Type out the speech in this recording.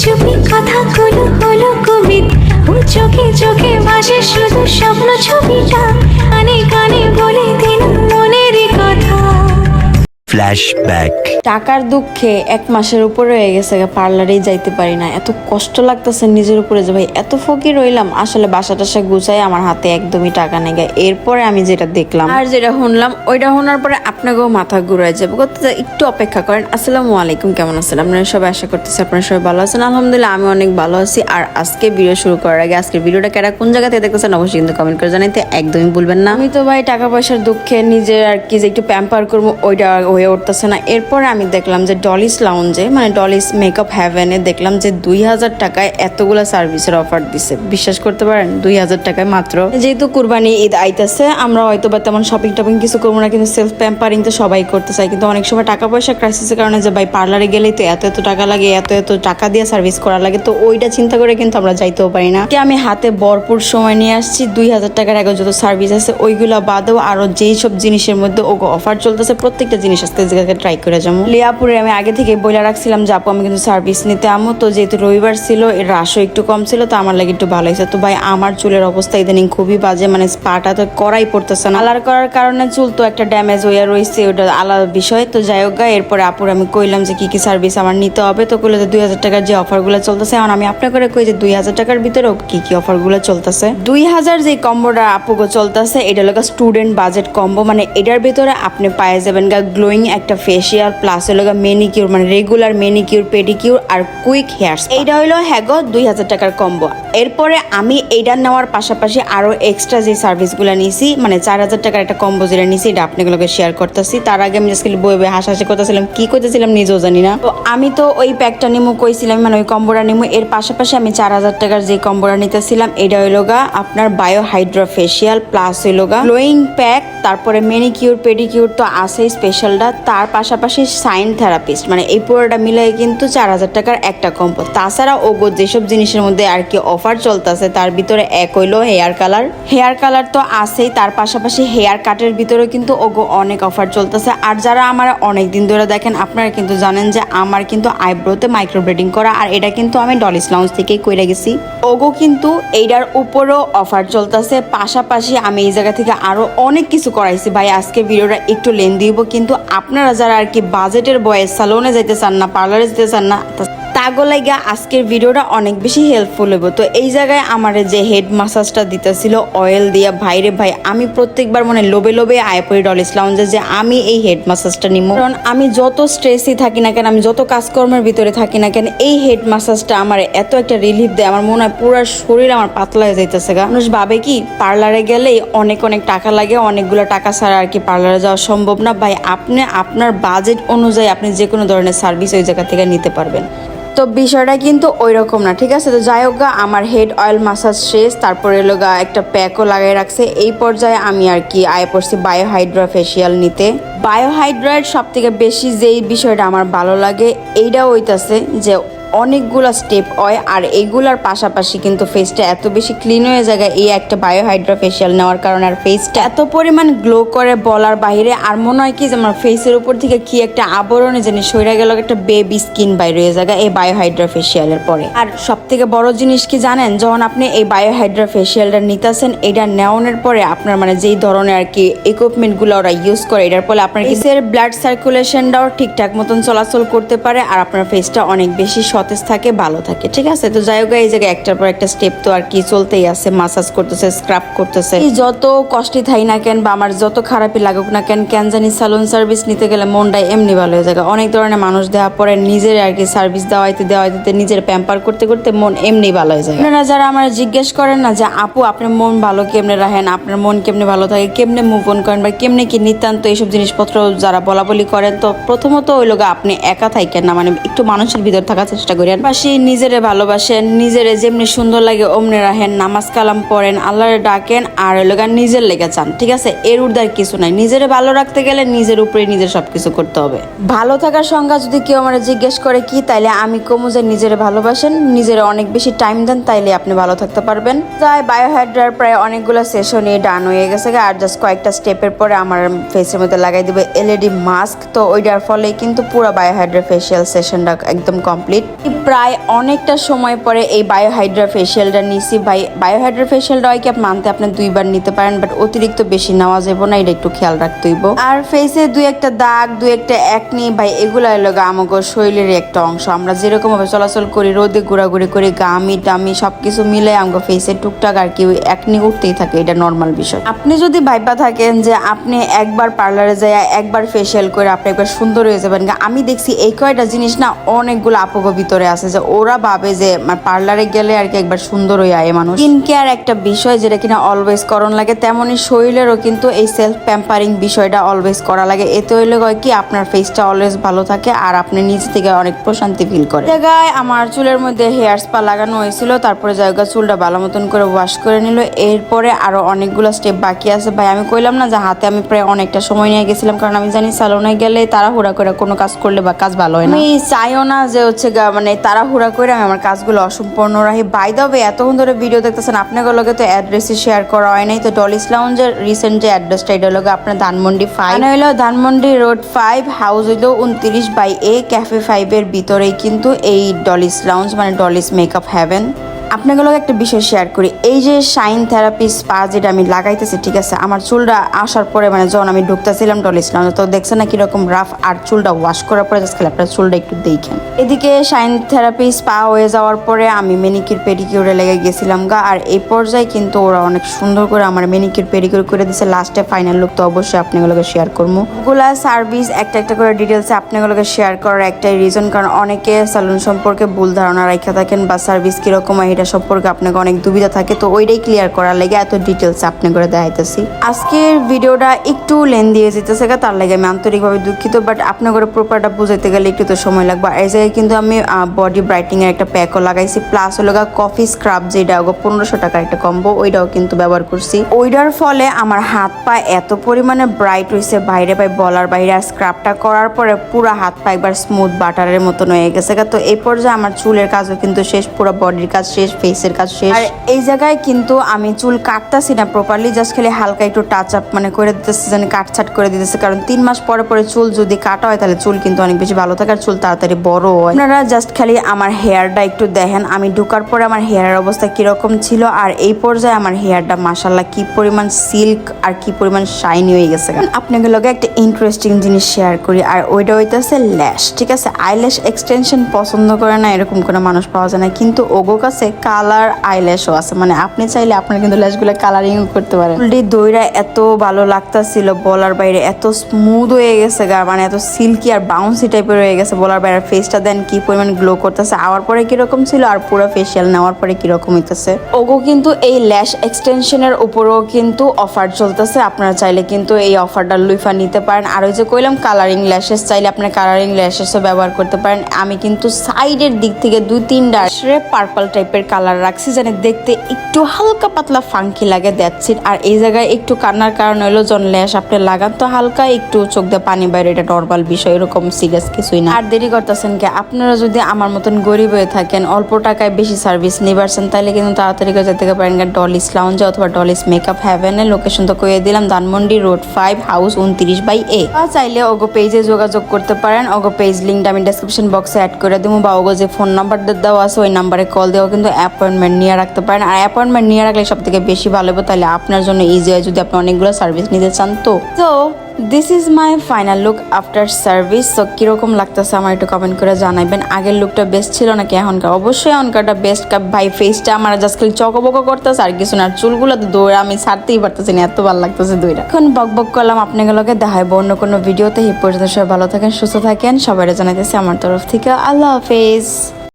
চুপি কথাগুলো হলো কবিতা, ও চোখে চোখে ভাসে শুধু স্বপ্ন ছবিটা, কানে কানে বলে দিন মনের কথা। ফ্ল্যাশব্যাক। টাকার দুঃখে 1 মাসের উপরে হয়ে গেছে, পার্লারেই যাইতে পারি না। এত কষ্ট লাগতেছে নিজের উপরে যে ভাই এত ফকির রইলাম। আসলে বাসা টাসা গুছাই আমার হাতে একদমই টাকা নেই। এরপরে আমি যেটা দেখলাম আর যেটা শুনলাম, ওইটা শোনার পরে আপনাকেও মাথা ঘুরাই যাবে। একটু অপেক্ষা করেন। আসসালামু আলাইকুম, কেমন আছেন আপনারা সবাই? আশা করতেছি আপনারা সবাই ভালো আছেন। আলহামদুলিল্লাহ আমি অনেক ভালো আছি। আর আজকে ভিডিও শুরু করার আগে আজকের ভিডিওটা কেরা কোন জায়গা থেকে দেখতেছেন অবশ্যই কিন্তু কমেন্ট করে জানাইতে একদমই ভুলবেন না। আমি তো ভাই টাকা পয়সার দুঃখে নিজের আর কি যে একটু প্যাম্পার করবো ওইটা হয়ে উঠতেছে না। এরপরে আমি দেখলাম যে ডলিস লাউঞ্জে মানে ডলিস মেকআপ হ্যাভেনে দেখলাম যে 2000 টাকায় এতগুলা সার্ভিসের অফার দিছে। বিশ্বাস করতে পারেন 2000 টাকায় মাত্র। যেহেতু কুরবানি ঈদ আইতাছে, আমরা হয়তো বা তেমন শপিং টপিং কিছু করবো না, কিন্তু সেলফ প্যাম্পারিং তো সবাই করতে চাই। কিন্তু অনেক সময় টাকা পয়সা ক্রাইসিসের কারণে যে ভাই পার্লারে গেলেই তো এত টাকা লাগে, এত টাকা দিয়ে সার্ভিস করা লাগে, তো ওইটা চিন্তা করে কিন্তু আমরা যাইতেও পারি না। আমি হাতে ভরপুর সময় নিয়ে আসছি। 2000 টাকার আগে যত সার্ভিস আছে ওইগুলো বাদেও আরো যেই সব জিনিসের মধ্যে ও অফার চলতেছে প্রত্যেকটা জিনিস আজকে ট্রাই করে যাবো। লিয়াপুরে আমি আগে থেকে বলে রাখছিলাম যে আপু আমি কিন্তু সার্ভিস নিতে আমো, তো যেহেতু রবিবার ছিল এর রাশও একটু কম ছিল, তো আমার লাগে একটু ভালো হয়েছে। তো ভাই আমার চুলের অবস্থা ইদানিং খুবই বাজে, মানে স্পাটা তো করাই পড়তেছে না। কালার করার কারণে চুল তো একটা ড্যামেজ হইয়া রয়েছে, ওটা আলাদা বিষয়। তো যাই হোক, এরপরে আপুর আমি কইলাম যে কি সার্ভিস আমার নিতে হবে, তো কইলো যে 2000 টাকার যে অফারগুলো চলতেছে। এখন আমি আপনার করে কই যে 2000 টাকার ভিতরেও কি অফারগুলো চলতেছে। 2000 যে কম্বোটা আপুগো চলতেছে এটা হলো স্টুডেন্ট বাজেট কম্বো, মানে এটার ভিতরে আপনি পায়ে যাবেন গ্লোয়িং একটা ফেসিয়াল প্লাস হলো মেনিকিউর মানে রেগুলার মেনিকিউর পেডিকিউর আর কুইক হেয়ারস। এইটা হলো হ্যাগো 2000 টাকার কম্বো। এরপরে আমি এইটা নেওয়ার পাশাপাশি আরো এক্সট্রা যে সার্ভিসগুলো নিয়েছি, মানে 4000 টাকার একটা কম্বো যেটা নিয়েছি, এটা আপনাগুলোকে শেয়ার করতেছি। তার আগে আমি জাস্ট বই হাসাহাসি করতেছিলাম, কি করতেছিলাম নিজেও জানি না। তো আমি তো ওই প্যাকটা নিমু কইছিলাম, মানে ওই কম্বোটা নিমু। এর পাশাপাশি আমি 4000 টাকার যে কম্বোটা নিতেছিলাম এটা হইলো আপনার বায়ো হাইড্রা ফেসিয়াল প্লাস হইলো গ্লোয়িং প্যাক, তারপরে মেনিকিউর পেডিকিউর তো আছেই স্পেশালটা, তার পাশাপাশি সাইন থেরাপিস্ট, মানে এই পুরোটা মিলাই কিন্তু 4000 টাকার একটা কম্বো। তাছাড়া ওগো যেসব জিনিসের মধ্যে আর কি অফার চলতেছে তার ভিতরে এক হইলো হেয়ার কালার তো আছেই, তার পাশাপাশি হেয়ার কাটের ভিতরে কিন্তু ওগো অনেক অফার চলতেছে। আর যারা আমার অনেক দিন ধরে দেখেন আপনারা কিন্তু জানেন যে আমার কিন্তু আইব্রোতে মাইক্রোব্লেডিং করা, আর এটা কিন্তু আমি ডলিস লাউঞ্জ থেকেই কইরা গেছি। ওগো কিন্তু এইটার উপরও অফার চলতেছে। পাশাপাশি আমি এই জায়গা থেকে আরো অনেক কিছু করাইছি। ভাই আজকে ভিডিওটা একটু লেন্থ দিব, কিন্তু আপনারা যারা আর কি বাজেটের বয়ে সালনে যাইতে চান না, পার্লারে যেতে চান না, তাগো লাগা আজকের ভিডিওটা অনেক বেশি হেল্পফুল হইব। তো এই জায়গায় আমার যে হেড মাসাজটা দিতেছিল অয়েল দিয়া, ভাইরে ভাই আমি প্রত্যেকবার মানে লোভে আয় পড়ি ডলিস লাউঞ্জে যে আমি এই হেড মাসাজটা নিব। কারণ আমি যত স্ট্রেসই থাকি না কেন, আমি যত কাজকর্মের ভিতরে থাকি না কেন, এই হেড মাসাজটা আমার এত একটা রিলিফ দেয়, আমার মনে হয় পুরো শরীর আমার পাতলা হয়ে যাইতেছে। মানুষ ভাবে কি পার্লারে গেলেই অনেক টাকা লাগে, অনেকগুলো টাকা ছাড়া আর কি পার্লারে যাওয়া সম্ভব না। ভাই আপনি আপনার বাজেট অনুযায়ী আপনি যে কোনো ধরনের সার্ভিস ওই জায়গা থেকে নিতে পারবেন। তো বিষয়টা কিন্তু ওই রকম না, ঠিক আছে? তো যাই হোক, আমার হেড অয়েল মাসাজ শেষ, তারপরে একটা প্যাকও লাগাই রাখছে। এই পর্যায়ে আমি আর কি আয় পড়ছি বায়ো হাইড্রা ফেসিয়াল নিতে। বায়ো হাইড্রার সব থেকে বেশি যেই বিষয়টা আমার ভালো লাগে এইটা হইতাছে যে অনেকগুলা স্টেপ হয়, আর এইগুলার পাশাপাশি কিন্তু ফেসটা এত বেশি ক্লিন হয়ে যায় এই একটা বায়ো হাইড্রা ফেসিয়াল নেওয়ার কারণে। আর ফেসটা এত পরিমাণ গ্লো করে বলার বাইরে। আর মনে হয় কি যে আমার ফেসের উপর থেকে কি একটা আবরণে জানি সইরা গেল, একটা বেবি স্কিন বাইরে হয়ে যায় এই বায়ো হাইড্রা ফেসিয়ালের পরে। আর সব থেকে বড় জিনিস কি জানেন, যখন আপনি এই বায়ো হাইড্রা ফেসিয়ালটা নিতেছেন, এটা নেওয়ানোর পরে আপনার মানে যেই ধরনের আর কি ইকুইপমেন্টগুলো ওরা ইউজ করে, এটার ফলে আপনার ফেসের ব্লাড সার্কুলেশনটাও ঠিকঠাক মতন চলাচল করতে পারে, আর আপনার ফেসটা অনেক বেশি সতেজ থাকে, ভালো থাকে, ঠিক আছে? তো যাই হোক, এই জায়গায় একটার পর একটা স্টেপ তো আর কি চলতেই আছে, মাসাজ করতেছে, স্ক্রাব করতেছে। যত কষ্টই থাই না কেন বা আমার যত খারাপই লাগুক না কেন, জানি সালুন সার্ভিস নিতে গেলে মনটাই এমনি ভালো হয়ে যায়। অনেক ধরনের মানুষ দেওয়া পরে নিজের আর কি সার্ভিস দেওয়াইতে নিজের প্যাম্পার করতে করতে মন এমনি ভালো হয়ে যায়। আপনারা যারা আমার জিজ্ঞেস করেন না যে আপু আপনার মন ভালো কেমনে রাখেন, আপনার মন কেমনে ভালো থাকে, কেমনে মুভ অন করেন বা কেমনে কি নিতান্ত এইসব জিনিসপত্র যারা বলাবলি করেন, তো প্রথমত ওই লোক আপনি একা থাকেন না, মানে একটু মানুষের ভিতর থাকার চেষ্টা করেন। পাশে নিজেরে ভালোবাসেন, নিজেরে যেমনি সুন্দর লাগে অমনি রাখেন, নামাজ কালাম পড়েন, আল্লাহরে ডাকেন, আর ওই লোক নিজের লেগে চান, ঠিক আছে? এর উর্দার কিছু নাই। নিজেরে ভালো রাখতে গেলে নিজের উপরে নিজের সবকিছু করতে হবে। ভালো থাকার সংজ্ঞা যদি কেউ আমার জিজ্ঞেস করে কি, তাইলে আমি কমু যে নিজেরে ভালোবাসেন, নিজেরে অনেক বেশি টাইম দেন, তাইলে আপনি ভালো থাকতে পারবেন। তাই বায়ো হাইড্রার প্রায় অনেকগুলো সেশনই ডান হয়ে গেছে, আর জাস্ট কয়েকটা স্টেপের পরে আমার ফেসের মধ্যে লাগাই দেবে এলইডি মাস্ক। তো ওইটার ফলে কিন্তু পুরো বায়ো হাইড্রা ফেসিয়াল সেশনটা একদম কমপ্লিট। প্রায় অনেকটা সময় পরে এই বায়োহাইড্রা ফেশিয়ালটা নিছি। বায়োহাইড্রা ফেশিয়ালটা হয় কি মান্থে আপনি 2বার নিতে পারেন, বাট অতিরিক্ত বেশি নেওয়া যাবে না, এটা একটু খেয়াল রাখতে হইব। আর ফেসে 2-1টা দাগ, 2-1টা একনি ভাই এগুলা হলো আমাগো শরীরের একটা অংশ। আমরা যেরকম ভাবে চলাচল করি, রোদে ঘোরাঘুরি করি, গামি টামি সবকিছু মিলে আমগো ফেসে টুকটাক আর কি একনি উঠতেই থাকে, এটা নর্মাল বিষয়। আপনি যদি ভাইবা থাকেন যে আপনি একবার পার্লারে যায় একবার ফেশিয়াল করে আপনি একবার সুন্দর হয়ে যাবেন, আমি দেখছি এই কয়টা জিনিস না অনেকগুলো আপগো ভিতরে আছে যে ওরা ভাবে যে পার্লারে গেলে আর কি একবার সুন্দর হয়ে আয় মানুষ। স্কিন কেয়ার একটা বিষয় যেটা কিনা অলওয়েজ করণ লাগে, তেমনই শরীরেরও কিন্তু এই সেলফ প্যাম্পারিং বিষয়টা অলওয়েজ করা লাগে। এতে হইলে হয় কি আপনার ফেসটা অলওয়েজ ভালো থাকে আর আপনি নিজ থেকে অনেক প্রশান্তি ফিল করেন। জায়গায় আমার চুলের মধ্যে হেয়ার স্পা লাগানো হয়েছিল, তারপরে জায়গা চুলটা ভালো মতন করে ওয়াশ করে নিল। এরপরে আরো অনেকগুলো স্টেপ বাকি আছে। ভাই আমি কইলাম না যে হাতে আমি প্রায় অনেকটা সময় নিয়ে গেছিলাম, কারণ আমি জানি সালোনে গেলে তাড়াহুড়া করে কোনো কাজ করলে বা কাজ ভালো হয় না। আমি চাইও না যে হচ্ছে মানে তাড়াহুড়া করে আমি আমার কাজগুলো অসম্পূর্ণ রাখি। বাই দ্য ওয়ে, এতক্ষণ ধরে ভিডিও দেখতেছেন, আপনাদের লগে তো অ্যাড্রেসই শেয়ার করা হয় নাই। তো ডলিস লাউঞ্জের রিসেন্ট যে অ্যাড্রেসটা এটা লগে আপনার ধানমন্ডি 5 হইলো ধানমন্ডি রোড 5, হাউস হইলো 29/A, ক্যাফে 5 এর ভিতরেই কিন্তু এই ডলিস লাউঞ্জ মানে ডলিস মেকআপ হ্যাভেন। আপনাগুলো একটা বিষয় শেয়ার করি, এই যে শাইন থেরাপি স্পা যেটা আমি লাগাইতেছি, ঠিক আছে, আমার চুলটা আসার পরে মানে যখন আমি ঢুকতেছিলাম ডলিস লাউঞ্জে, তো দেখছেন না কিরকম রাফ, আর চুলটা ওয়াশ করার পরে জাস্ট খালি আপনার চুলটা একটু দেখেন। এদিকে শাইন থেরাপি স্পা হয়ে যাওয়ার পরে আমি মেনিকিউর পেডিকিউরে লেগে গেছিলাম আর এই পর্যায়ে কিন্তু ওরা অনেক সুন্দর করে আমার মেনিকিউর পেডিকিউর করে দিচ্ছে। লাস্টে ফাইনাল লুক তো অবশ্যই আপনাগুলোকে শেয়ার করবো। ওগুলা সার্ভিস একটা একটা করে ডিটেলসে আপনাগুলোকে শেয়ার করার একটাই রিজন, কারণ অনেকে স্যালুন সম্পর্কে ভুল ধারণা রাখা থাকেন বা সার্ভিস কিরকম এটা সম্পর্কে আপনাকে অনেক দুবিধা থাকে, তো ওইটাই ক্লিয়ার করার লাগে এত ডিটেলস আপনি করে দেখাইতেছি। আজকের ভিডিওটা একটু লেন্দি হয়ে যেতেছে, তার লাগে আমি আন্তরিকভাবে দুঃখিত, বাট আপনার করে প্রপারটা বুঝাইতে গেলে একটু তো সময় লাগবে। এই জায়গায় কিন্তু আমি বডি ব্রাইটনিং এর একটা প্যাকও লাগাইছি, প্লাস হলো কফি স্ক্রাব যেটা 1500 টাকার একটা কম্বো, ওইটাও কিন্তু ব্যবহার করছি। ওইটার ফলে আমার হাত পা এত পরিমাণে ব্রাইট হয়েছে বাইরে পাই বলার বাইরে। আর স্ক্রাবটা করার পরে পুরো হাত পা একবার স্মুথ বাটারের মতন হয়ে গেছে। তো এই পর্যায়ে আমার চুলের কাজও কিন্তু শেষ, পুরো বডির কাজ শেষ, ফেসের কাজ শেষ। আর এই জায়গায় কিন্তু আমি চুল কাটতাছি না প্রপারলি, জাস্ট খালি হালকা একটু টাচ আপ মানে করে দিতেছে, যেন কাটছাট করে দিতেছে, কারণ 3 মাস পরে পরে চুল যদি কাটা হয় তাহলে চুল কিন্তু অনেক বেশি ভালো থাকে আর চুল তাড়াতাড়ি বড় হয়। আপনারা জাস্ট খালি আমার হেয়ারটা একটু দেখেন, আমি ঢোকার পরে আমার হেয়ারের অবস্থা কিরকম ছিল আর এই পর্যায়ে আমার হেয়ারটা মাশাআল্লাহ কি পরিমাণ সিল্ক আর কি পরিমাণ শাইনি হয়ে গেছে। আপনাদের লগে একটা ইন্টারেস্টিং জিনিস শেয়ার করি, আর ওইটা হইতেছে ল্যাশ। ঠিক আছে, আইল্যাশ এক্সটেনশন পছন্দ করে না এরকম কোনো মানুষ পাওয়া যায় না, কিন্তু ওগো কাছে কালার আইল্যাশও আছে, মানে আপনি চাইলে আপনার কিন্তু ল্যাশগুলো কালারিং করতে পারেন। চুলটি দইরা এত ভালো লাগতাছিল বলার বাইরে, এত স্মুথ হয়ে গেছে মানে এত সিল্কি আর বাউন্সি টাইপের হয়ে গেছে বলার বাইরে। ফেসটা দেন কি পরিমাণ গ্লো করতেছে, আওয়ার পরে কিরকম ছিল আর পুরো ফেশিয়াল নেওয়ার পরে কিরকম হইতেছে। ওগো কিন্তু এই ল্যাশ এক্সটেনশনের উপরেও কিন্তু অফার চলতেছে, আপনারা চাইলে কিন্তু এই অফারটা লুইফা নিতে পারেন। আর ওই যে কইলাম কালারিং ল্যাশেস, চাইলে আপনার কালারিং ল্যাশেসও ব্যবহার করতে পারেন। আমি কিন্তু সাইডের দিক থেকে 2-3টা পার্পল টাইপের কালার রাখছি, যেন দেখতে একটু হালকা পাতলা ফাঙ্কি লাগে, দ্যাটস ইট। আর এই জায়গায় একটু কান্নার কারণ হলো যখন ল্যাশ আপনি লাগান তো হালকা একটু চোখ দিয়ে পানি বাইরে, এটা নর্মাল বিষয়, এরকম সিরিয়াস কিছুই না। আর দেরি করতেছেন কি, আপনারা যদি আমার মতন গরিব হয়ে থাকেন, অল্প টাকায় বেশি সার্ভিস নিবারছেন, তাহলে কিন্তু তাড়াতাড়ি করে যেতে পারেন ডলিস লাউঞ্জে অথবা ডলিস মেকআপ হ্যাভেনে। লোকেশন তো কইয়ে দিলাম, ধানমন্ডি রোড 5, হাউস 29/A। চাইলে ওগো পেজে যোগাযোগ করতে পারেন, ওগো পেজ লিঙ্কটা আমি ডেসক্রিপশন বক্সে অ্যাড করে দেবো, বা ওগো যে ফোন নাম্বার দেওয়া আছে ওই নাম্বারে কল দেওয়া কিন্তু অ্যাপয়েন্টমেন্ট নিয়ে রাখতে পারেন। আর অ্যাপয়েন্টমেন্ট নিয়ে রাখলে সব থেকে বেশি ভালো হবে, তাহলে আপনার জন্য ইজি হয় যদি আপনি অনেকগুলো সার্ভিস নিতে চান। তো this is my final look after service. তো কিরকম লাগতেছে আমার একটু কমেন্ট করে জানাবেন। আগের লুকটা বেস্ট ছিল নাকি এখনকার? অবশ্যই এখনকারটা বেস্ট। ভাই ফেসটা আমার জাস্ট খালি চকবক করতেছে আর কিছু না, চুলগুলো তো দৌড়ে আমি ছাড়তেই পারতেছি না, এত ভালো লাগতেছে দৌড়া। এখন বক করলাম, আপনাগুলোকে দেখাবো অন্য কোনো ভিডিওতে। এই পর্যন্ত সবাই ভালো থাকেন, সুস্থ থাকেন, সবাই জানাইতেছি আমার তরফ থেকে আল্লাহ হাফেজ।